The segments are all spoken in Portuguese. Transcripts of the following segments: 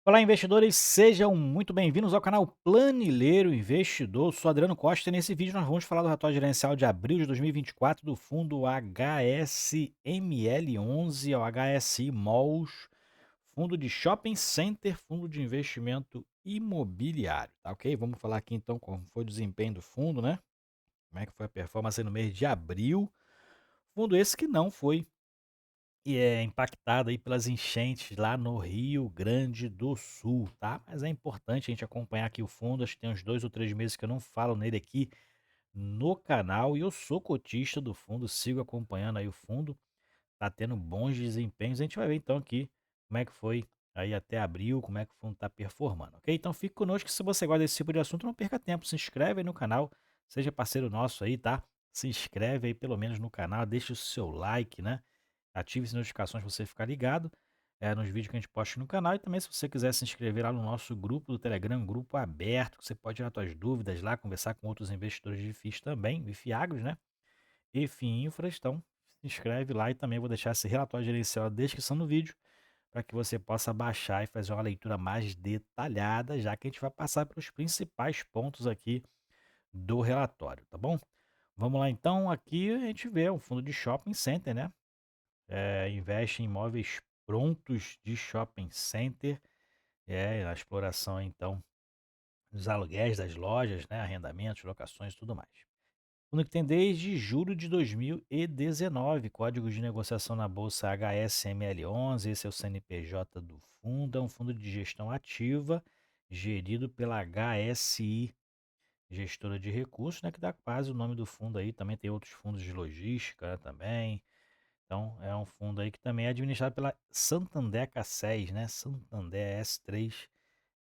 Olá, investidores, sejam muito bem-vindos ao canal Planilheiro Investidor. Sou Adriano Costa e nesse vídeo nós vamos falar do relatório gerencial de abril de 2024 do fundo HSML11 ao HSI Malls, fundo de shopping center, fundo de investimento imobiliário, tá ok? Vamos falar aqui então como foi o desempenho do fundo, né? Como é que foi a performance aí no mês de abril. Fundo esse que não foi impactado aí pelas enchentes lá no Rio Grande do Sul, tá? Mas é importante a gente acompanhar aqui o fundo, acho que tem uns 2 ou 3 meses que eu não falo nele aqui no canal e eu sou cotista do fundo, sigo acompanhando aí o fundo, tá tendo bons desempenhos. A gente vai ver então aqui como é que foi aí até abril, como é que o fundo tá performando, ok? Então fique conosco, se você gosta desse tipo de assunto, não perca tempo, se inscreve aí no canal, seja parceiro nosso aí, tá? Se inscreve aí pelo menos no canal, deixa o seu like, né? Ative as notificações para você ficar ligado nos vídeos que a gente posta no canal. E também, se você quiser se inscrever lá no nosso grupo do Telegram, um grupo aberto, que você pode tirar suas dúvidas lá, conversar com outros investidores de FIIs também, de FIAGROS, né? E FII Infras. Então, se inscreve lá e também vou deixar esse relatório gerencial na descrição do vídeo para que você possa baixar e fazer uma leitura mais detalhada, já que a gente vai passar pelos principais pontos aqui do relatório, tá bom? Vamos lá então, aqui a gente vê um fundo de shopping center, né? Investe em imóveis prontos de shopping center, na exploração então dos aluguéis das lojas, né, arrendamentos, locações e tudo mais. Fundo que tem desde julho de 2019, código de negociação na bolsa HSML11, esse é o CNPJ do fundo, é um fundo de gestão ativa, gerido pela HSI, gestora de recursos, né, que dá quase o nome do fundo aí, também tem outros fundos de logística, né, também. Então, é um fundo aí que também é administrado pela Santander Cassés, né? Santander S3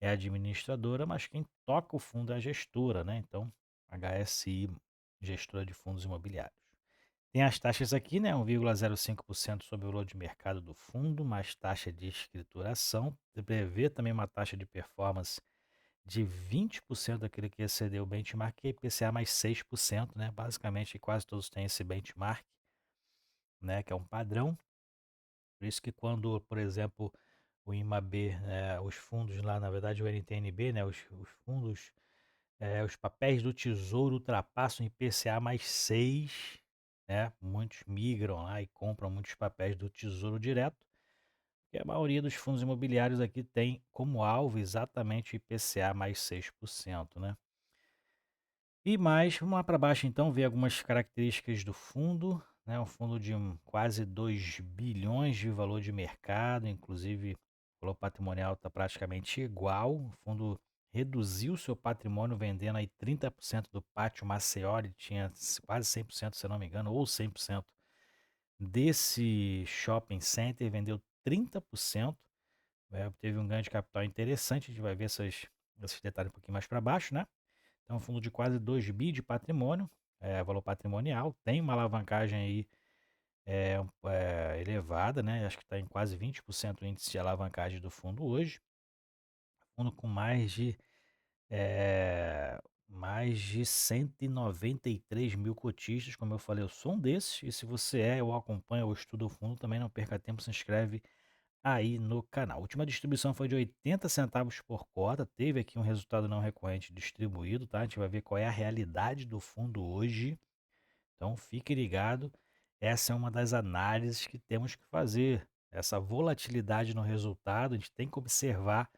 é a administradora, mas quem toca o fundo é a gestora, né? Então, HSI, gestora de fundos imobiliários. Tem as taxas aqui, né? 1,05% sobre o valor de mercado do fundo, mais taxa de escrituração. Prevê também uma taxa de performance de 20% daquele que excedeu o benchmark, e IPCA mais 6%, né? Basicamente, quase todos têm esse benchmark, né? Que é um padrão. Por isso que quando, por exemplo, o IMAB, os fundos lá, na verdade o NTNB, né, os fundos, os papéis do Tesouro ultrapassam o IPCA mais 6, né, muitos migram lá e compram muitos papéis do Tesouro direto, porque a maioria dos fundos imobiliários aqui tem como alvo exatamente o IPCA mais 6%, né. E mais, vamos lá para baixo então, ver algumas características do fundo, né? Um fundo de quase 2 bilhões de valor de mercado, inclusive o valor patrimonial está praticamente igual. O fundo reduziu seu patrimônio vendendo aí 30% do pátio Maceió, ele tinha quase 100%, se eu não me engano, ou 100% desse shopping center, vendeu 30%, teve um ganho de capital interessante, a gente vai ver esses detalhes um pouquinho mais para baixo, né? É um fundo de quase 2 bi de patrimônio, valor patrimonial, tem uma alavancagem aí elevada, né? Acho que está em quase 20% o índice de alavancagem do fundo hoje. Fundo com mais de 193 mil cotistas, como eu falei, eu sou um desses. E se você ou acompanha ou estuda o fundo, também não perca tempo, se inscreve aí no canal. A última distribuição foi de 80 centavos por cota, teve aqui um resultado não recorrente distribuído, tá? A gente vai ver qual é a realidade do fundo hoje. Então fique ligado, essa é uma das análises que temos que fazer. Essa volatilidade no resultado, a gente tem que observar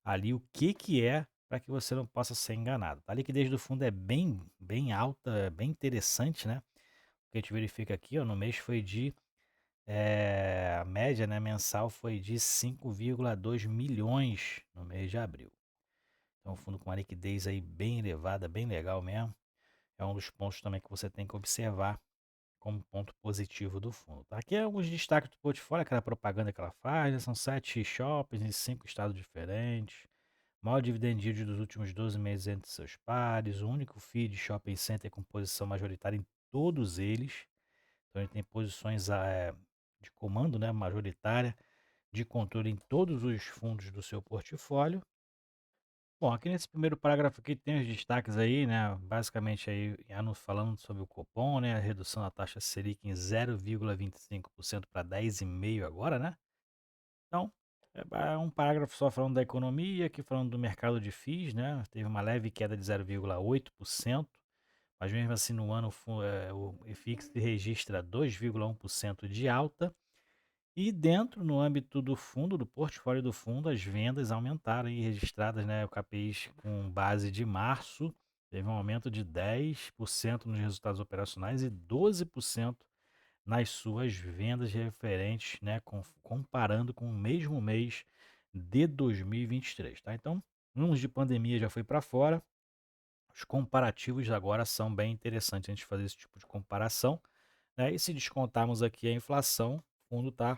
ali o que que é para que você não possa ser enganado. A liquidez do fundo é bem alta, é bem interessante, né? O que a gente verifica aqui, ó, no mês foi a média, né, mensal foi de 5,2 milhões no mês de abril. Então, um fundo com uma liquidez aí bem elevada, bem legal mesmo. É um dos pontos também que você tem que observar como ponto positivo do fundo. Tá? Aqui é alguns destaques do portfólio, aquela propaganda que ela faz, né? São 7 shoppings em 5 estados diferentes. Maior dividend yield dos últimos 12 meses entre seus pares. O único FII de shopping center com posição majoritária em todos eles. Então ele tem posições de comando, né, majoritária, de controle em todos os fundos do seu portfólio. Bom, aqui nesse primeiro parágrafo aqui tem os destaques aí, né? Basicamente aí falando sobre o Copom, né? A redução da taxa Selic em 0,25% para 10,5% agora, né? Então, É um parágrafo só falando da economia, aqui falando do mercado de FIIs, né? Teve uma leve queda de 0,8%, mas mesmo assim no ano o IFIX registra 2,1% de alta. E dentro, no âmbito do fundo, do portfólio do fundo, as vendas aumentaram e registradas, né? O KPIs com base de março teve um aumento de 10% nos resultados operacionais e 12% nas suas vendas referentes, né, comparando com o mesmo mês de 2023, tá? Então, uns de pandemia já foi para fora, os comparativos agora são bem interessantes a gente fazer esse tipo de comparação, né? E se descontarmos aqui a inflação, o fundo está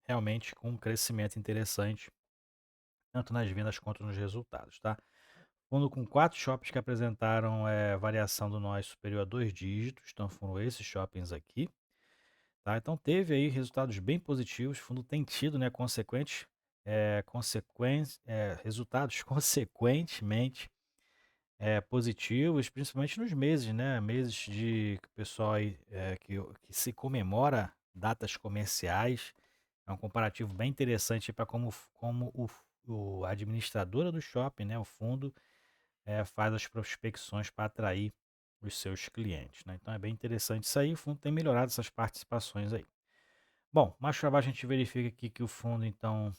realmente com um crescimento interessante, tanto nas vendas quanto nos resultados, tá? Fundo com 4 shoppings que apresentaram variação do nós superior a 2 dígitos, então foram esses shoppings aqui. Tá, então teve aí resultados bem positivos, o fundo tem tido, né, resultados consequentemente positivos, principalmente nos meses, né, meses de que o pessoal aí, que se comemora datas comerciais, é um comparativo bem interessante para como o administradora do shopping, né, o fundo, faz as prospecções para atrair os seus clientes, né, então é bem interessante isso aí, o fundo tem melhorado essas participações aí. Bom, mais para baixo a gente verifica aqui que o fundo, então,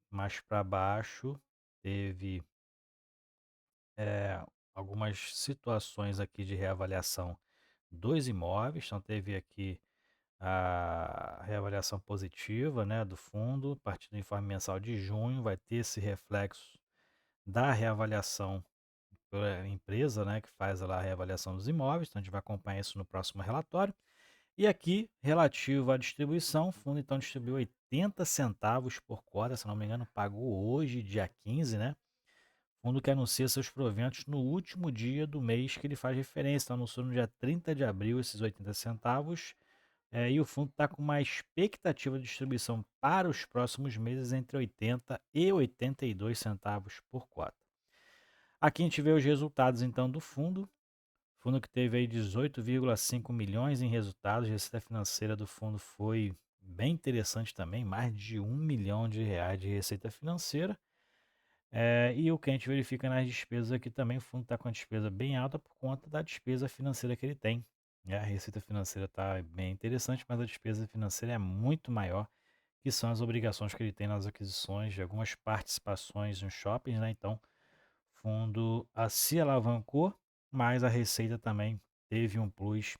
mais para baixo, teve algumas situações aqui de reavaliação dos imóveis. Então, teve aqui a reavaliação positiva, né, do fundo, a partir do informe mensal de junho, vai ter esse reflexo da reavaliação pela empresa, né, que faz lá a reavaliação dos imóveis. Então, a gente vai acompanhar isso no próximo relatório. E aqui, relativo à distribuição, o fundo então distribuiu 80 centavos por cota, se não me engano, pagou hoje, dia 15, né? Fundo que anuncia seus proventos no último dia do mês que ele faz referência. Então, anunciou no dia 30 de abril esses 80 centavos. E o fundo está com uma expectativa de distribuição para os próximos meses entre 80 e 82 centavos por cota. Aqui a gente vê os resultados então do fundo. Fundo que teve aí 18,5 milhões em resultados, a receita financeira do fundo foi bem interessante também, mais de R$ 1 milhão de receita financeira. E o que a gente verifica nas despesas aqui também, o fundo está com a despesa bem alta por conta da despesa financeira que ele tem, né? A receita financeira está bem interessante, mas a despesa financeira é muito maior, que são as obrigações que ele tem nas aquisições de algumas participações nos shoppings, né? Então, o fundo se alavancou, mas a receita também teve um plus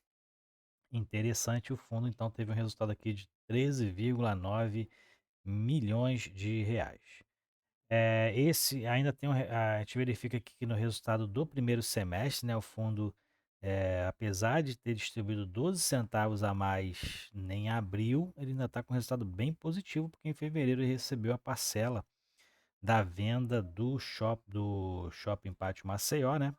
interessante. O fundo então teve um resultado aqui de 13,9 milhões de reais. Esse ainda tem a gente verifica aqui que no resultado do primeiro semestre, né, o fundo, apesar de ter distribuído 12 centavos a mais em abril, ele ainda está com um resultado bem positivo, porque em fevereiro ele recebeu a parcela da venda do Shopping Pátio Maceió, né,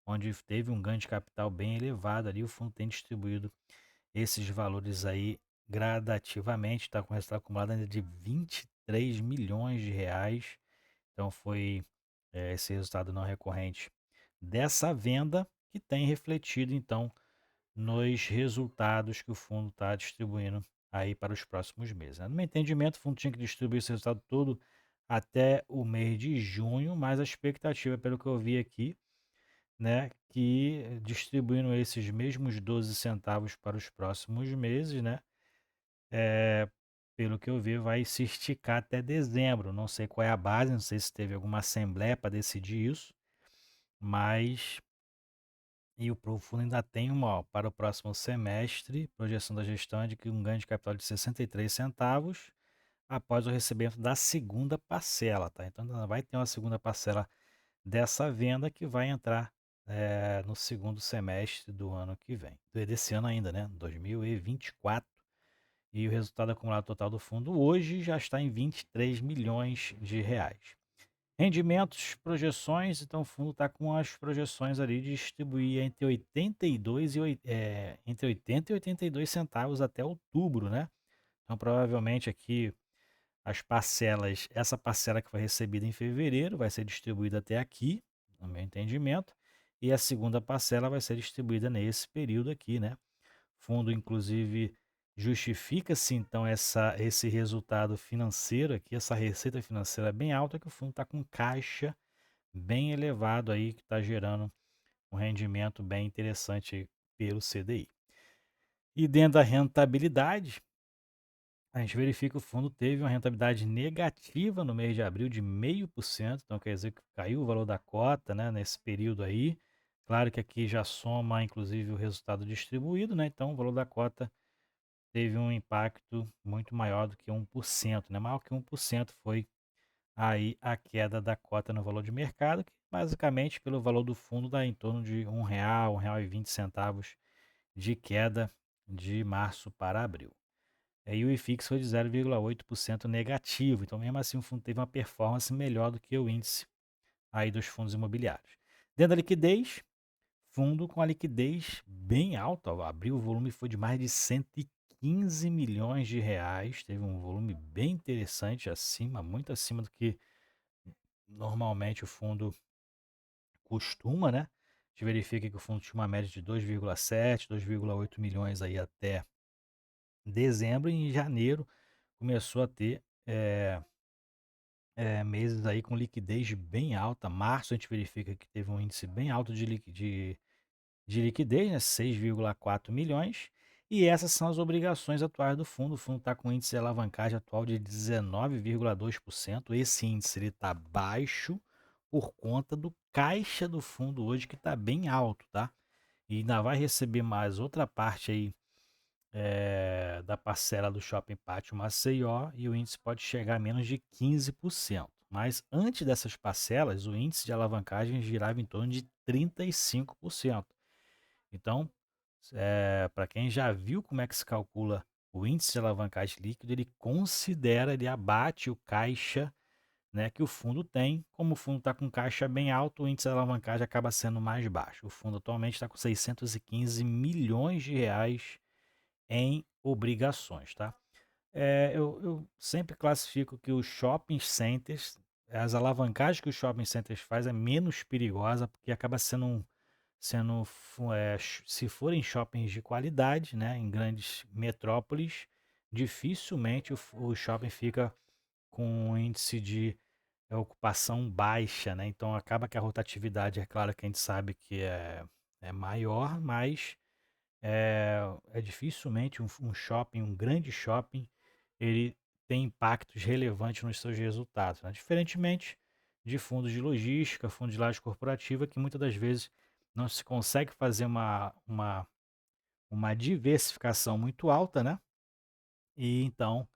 onde teve um ganho de capital bem elevado ali. O fundo tem distribuído esses valores aí gradativamente, está com resultado acumulado ainda de 23 milhões de reais. Então foi esse resultado não recorrente dessa venda que tem refletido então nos resultados que o fundo está distribuindo aí para os próximos meses, né? No meu entendimento, o fundo tinha que distribuir esse resultado todo até o mês de junho, mas a expectativa, pelo que eu vi aqui, né, que distribuindo esses mesmos 12 centavos para os próximos meses, né, é, pelo que eu vi, vai se esticar até dezembro. Não sei qual é a base, não sei se teve alguma assembleia para decidir isso, mas o fundo ainda tem uma, ó, para o próximo semestre, projeção da gestão é de que um ganho de capital de 63 centavos após o recebimento da segunda parcela, tá? Então ainda vai ter uma segunda parcela dessa venda que vai entrar no segundo semestre do ano que vem, desse ano ainda, né? 2024. E o resultado acumulado total do fundo hoje já está em 23 milhões de reais. Rendimentos, projeções, então o fundo está com as projeções ali de distribuir entre 80 e 82 centavos até outubro, né? Então provavelmente aqui as parcelas, essa parcela que foi recebida em fevereiro vai ser distribuída até aqui, no meu entendimento, e a segunda parcela vai ser distribuída nesse período aqui, né? Fundo, inclusive, Justifica-se então esse resultado financeiro aqui, essa receita financeira bem alta, que o fundo está com caixa bem elevado aí, que está gerando um rendimento bem interessante pelo CDI. E dentro da rentabilidade, a gente verifica que o fundo teve uma rentabilidade negativa no mês de abril de 0,5%, então quer dizer que caiu o valor da cota, né, nesse período aí. Claro que aqui já soma inclusive o resultado distribuído, né? Então o valor da cota teve um impacto muito maior do que 1%, né? Maior que 1% foi aí a queda da cota no valor de mercado, que basicamente pelo valor do fundo dá em torno de R$ 1, R$ 1,20 de queda de março para abril. E o IFIX foi de 0,8% negativo, então mesmo assim o fundo teve uma performance melhor do que o índice aí dos fundos imobiliários. Dentro da liquidez, fundo com a liquidez bem alta, abril o volume foi de mais de 115 milhões de reais, teve um volume bem interessante, acima, muito acima do que normalmente o fundo costuma, né? A gente verifica que o fundo tinha uma média de 2,7, 2,8 milhões aí até dezembro, e em janeiro começou a ter meses aí com liquidez bem alta. Março a gente verifica que teve um índice bem alto de liquidez, né? 6,4 milhões. E essas são as obrigações atuais do fundo. O fundo está com um índice de alavancagem atual de 19,2%. Esse índice está baixo por conta do caixa do fundo hoje, que está bem alto, tá? E ainda vai receber mais outra parte aí da parcela do Shopping Pátio Maceió, e o índice pode chegar a menos de 15%. Mas antes dessas parcelas, o índice de alavancagem girava em torno de 35%. Então, para quem já viu como é que se calcula o índice de alavancagem líquido, ele abate o caixa, né, que o fundo tem. Como o fundo está com caixa bem alto, o índice de alavancagem acaba sendo mais baixo. O fundo atualmente está com 615 milhões de reais em obrigações, tá? Eu sempre classifico que os shopping centers, as alavancagens que os shopping centers faz é menos perigosa, porque acaba se forem shoppings de qualidade, né, em grandes metrópoles, dificilmente o shopping fica com um índice de ocupação baixa, né? Então acaba que a rotatividade, é claro que a gente sabe que é maior, mas dificilmente um shopping, um grande shopping, ele tem impactos relevantes nos seus resultados, né? Diferentemente de fundos de logística, fundos de laje corporativa, que muitas das vezes não se consegue fazer uma diversificação muito alta, né? E então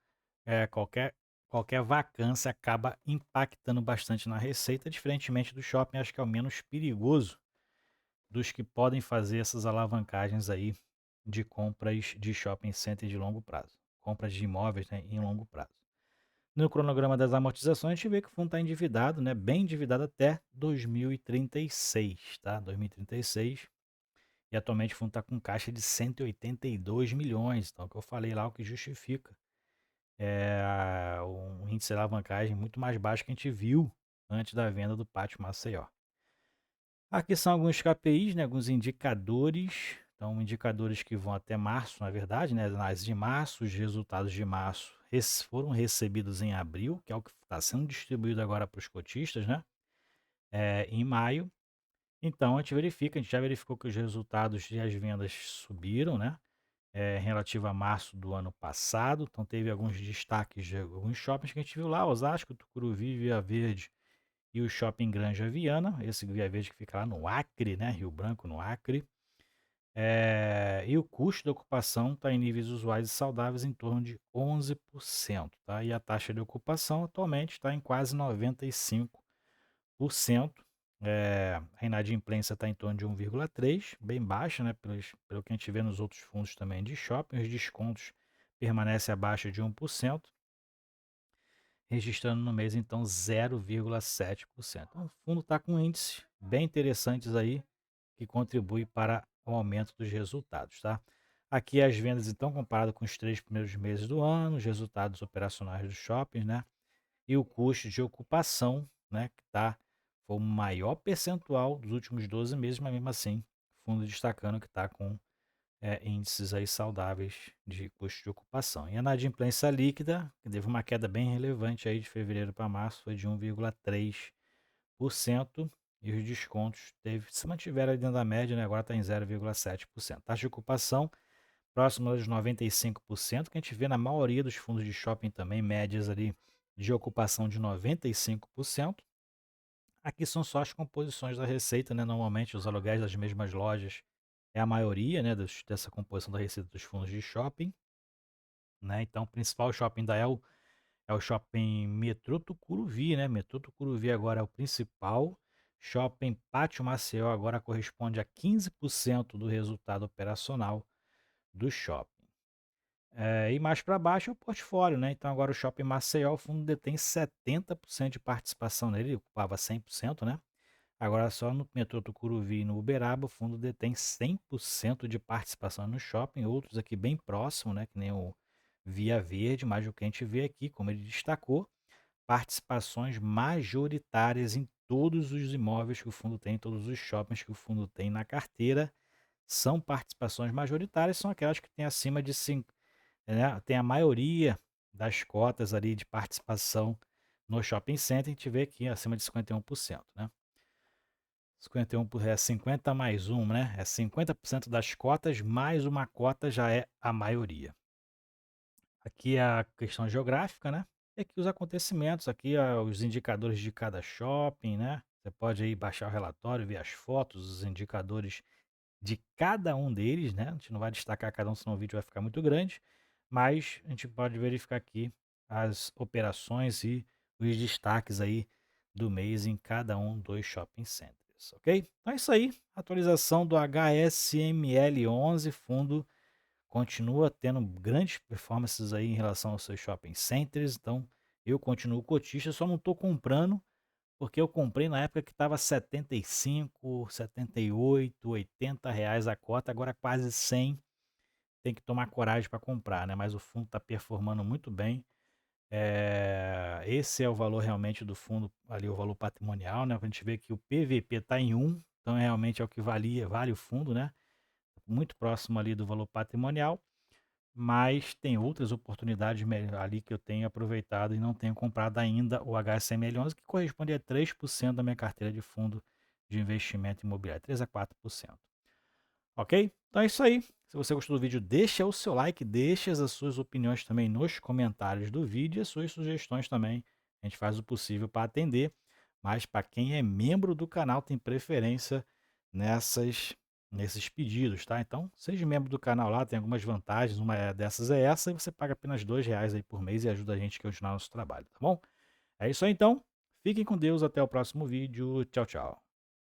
qualquer vacância acaba impactando bastante na receita, diferentemente do shopping, acho que é o menos perigoso dos que podem fazer essas alavancagens aí de compras de shopping center de longo prazo, compras de imóveis, né, em longo prazo. No cronograma das amortizações, a gente vê que o fundo está endividado, né, bem endividado até 2036, tá? 2036. E atualmente o fundo está com caixa de 182 milhões. Então, é o que eu falei lá, o que justifica um índice de alavancagem muito mais baixo que a gente viu antes da venda do Pátio Maceió. Aqui são alguns KPIs, né, alguns indicadores. Então, indicadores que vão até março, na verdade, né, análise de março, os resultados de março foram recebidos em abril, que é o que está sendo distribuído agora para os cotistas, né, em maio. Então, a gente já verificou que os resultados e as vendas subiram, né, relativo a março do ano passado. Então, teve alguns destaques de alguns shoppings que a gente viu lá, Osasco, Tucuruvi, Via Verde, e o Shopping Granja Viana, esse Via Verde que fica lá no Acre, né, Rio Branco, no Acre. E o custo da ocupação está em níveis usuais e saudáveis em torno de 11%, tá? E a taxa de ocupação atualmente está em quase 95%. A inadimplência está em torno de 1,3%, bem baixa, né, pelo que a gente vê nos outros fundos também de shopping. Os descontos permanecem abaixo de 1%, registrando no mês então 0,7%. Então, o fundo está com índices bem interessantes aí, que contribui para o aumento dos resultados, tá? Aqui as vendas então comparado com os 3 primeiros meses do ano, os resultados operacionais dos shoppings, né? E o custo de ocupação, né? Foi o maior percentual dos últimos 12 meses, mas mesmo assim, o fundo destacando que está com índices aí saudáveis de custo de ocupação. E a inadimplência líquida, que teve uma queda bem relevante aí de fevereiro para março, foi de 1,3%, e os descontos se mantiveram ali dentro da média, né? Agora está em 0,7%. Taxa de ocupação próxima dos 95%, que a gente vê na maioria dos fundos de shopping também, médias ali de ocupação de 95%. Aqui são só as composições da receita, né? Normalmente os aluguéis das mesmas lojas é a maioria, né, dessa composição da receita dos fundos de shopping, né? Então, o principal shopping da é o shopping Metrô Tucuruvi, né? Metrô Tucuruvi agora é o principal. Shopping Pátio Maceió agora corresponde a 15% do resultado operacional do shopping. E mais para baixo é o portfólio, né? Então agora o Shopping Maceió, o fundo detém 70% de participação nele, ele ocupava 100%, né? Agora só no Metrô Tucuruvi e no Uberaba, o fundo detém 100% de participação no shopping, outros aqui bem próximo, né? Que nem o Via Verde, mas o que a gente vê aqui, como ele destacou, participações majoritárias em todos os imóveis que o fundo tem, todos os shoppings que o fundo tem na carteira, são participações majoritárias, são aquelas que têm acima de 5, né? Tem a maioria das cotas ali de participação no shopping center, a gente vê aqui acima de 51%, né? 51% é 50 mais 1, né? É 50% das cotas, mais uma cota já é a maioria. Aqui é a questão geográfica, né? E aqui os acontecimentos, aqui os indicadores de cada shopping, né? Você pode aí baixar o relatório, ver as fotos, os indicadores de cada um deles, né? A gente não vai destacar cada um, senão o vídeo vai ficar muito grande, mas a gente pode verificar aqui as operações e os destaques aí do mês em cada um dos shopping centers, ok? Então é isso aí, atualização do HSML11, fundo continua tendo grandes performances aí em relação aos seus shopping centers, então eu continuo cotista, só não estou comprando porque eu comprei na época que estava 75, 78, 80 reais a cota, agora quase 100. Tem que tomar coragem para comprar, né? Mas o fundo está performando muito bem. Esse é o valor realmente do fundo, ali o valor patrimonial, né? A gente vê que o PVP está em 1, então realmente é o que vale o fundo, né? Muito próximo ali do valor patrimonial, mas tem outras oportunidades ali que eu tenho aproveitado e não tenho comprado ainda o HSML11, que corresponde a 3% da minha carteira de fundo de investimento imobiliário, 3 a 4%. Ok? Então é isso aí. Se você gostou do vídeo, deixa o seu like, deixa as suas opiniões também nos comentários do vídeo e as suas sugestões também. A gente faz o possível para atender, mas para quem é membro do canal tem preferência nessas nesses pedidos, tá? Então, seja membro do canal lá, tem algumas vantagens, uma dessas é essa, e você paga apenas R$ 2 aí por mês e ajuda a gente a continuar nosso trabalho, tá bom? É isso aí então. Fiquem com Deus, até o próximo vídeo. Tchau, tchau.